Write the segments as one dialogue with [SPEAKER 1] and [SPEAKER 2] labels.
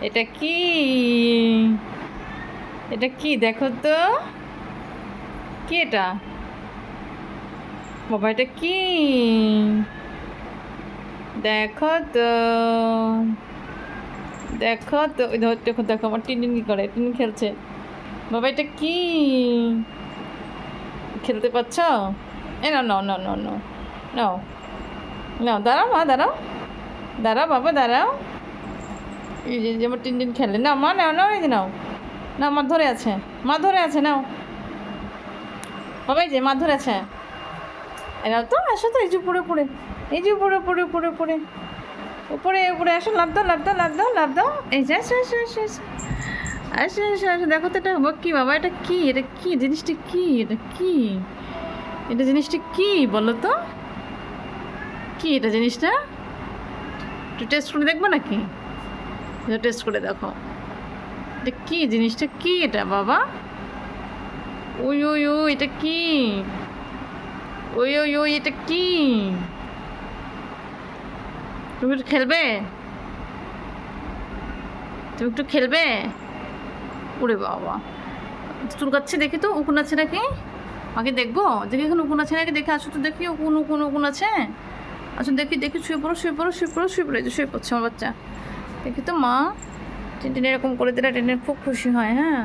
[SPEAKER 1] এটা কি? এটা কি দেখো তো, কি এটা? বাবা এটা কি? দেখো তো, দেখো তো, ওই দেখো দেখো আমার টিনটিন কি করে, টিনটিন খেলছে। বাবা এটা কি? খেলতে পারছ? এ নাও নাও নাও নাও নাও নাও নাও, দাঁড়াও মা, দাঁড়াও দাঁড়াও বাবা, দাঁড়াও। এই যে আমার টিনটিন খেলে, নাও মা, নাও নাও, এই যে নাও, না মা ধরে আছে, মা ধরে আছে, নাও বাবা, এই যে মা ধরে আছে। এনাও তো, আসো তো, এই যে উপরে উপরে, এই যে উপরে উপরে উপরে উপরে উপরে উপরে আসো, লাভ দাও লাভ দাও লাভ দাও লাভ দাও, এই যে আসো আসো আসো আসো আসো আসো আসো। দেখো তো এটা কি বাবা, এটা কি? এটা কি জিনিসটা? কি এটা? কি এটা জিনিসটা? কি বলো তো, কি এটা জিনিসটা? একটু টেস্ট করে দেখবো নাকি? টেস্ট করে দেখো, এটা কি জিনিসটা? কি এটা বাবা? ওই ওই ওই এটা কি? ওই ওই ওই এটা কি? তুমি একটু খেলবে? তুমি একটু খেলবে? ওরে বাবা, চুলকাচ্ছে, দেখি তো উকুন আছে নাকি, আগে দেখবো, দেখি এখন উকুন আছে নাকি, দেখে আসো তো, দেখি উকুন উকুন উকুন আছে। আচ্ছা দেখি দেখি, শুয়ে পড়ো শুয়ে পড়ো শুয়ে পড়ো শুয়ে পড়ো, এই যে শুয়ে পড়ছে আমার বাচ্চা। দেখি তো মা, টিনটিন এরকম করে দিলে টিনটিন খুব খুশি হয়। হ্যাঁ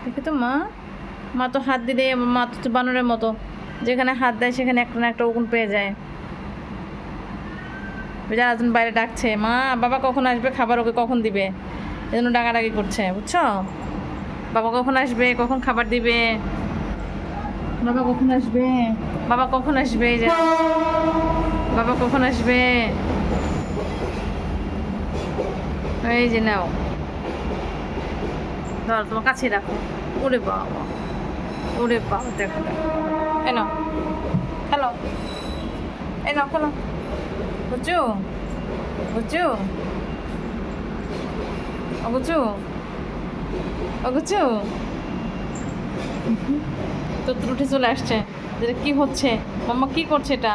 [SPEAKER 1] দেখি তো মা, মা তো হাত দিলে, মা তো বানরের মতো, যেখানে হাত দেয় সেখানে একটা না একটা উকুন পেয়ে যায়। বেজার আজন বাইরে ডাকছে, মা বাবা কখন আসবে, খাবার ওকে কখন দিবে, এজন্য ডাকাডাকি করছে, বুঝছো? বাবা কখন আসবে, কখন খাবার দিবে, বাবা কখন আসবে, বাবা কখন আসবে, এই যে বাবা কখন আসবে, এই যে নাও, ধর তোমার কাছে রাখো। ওরে বাবা, ওরে বাবা, দেখো দেখো, এ নাও খেলো, এ নাও খেলো, বুঝছো বুঝছো বুঝছো বুঝছো। তো উঠে চলে আসছে, যেটা কি হচ্ছে, মাম্মা কি করছে এটা?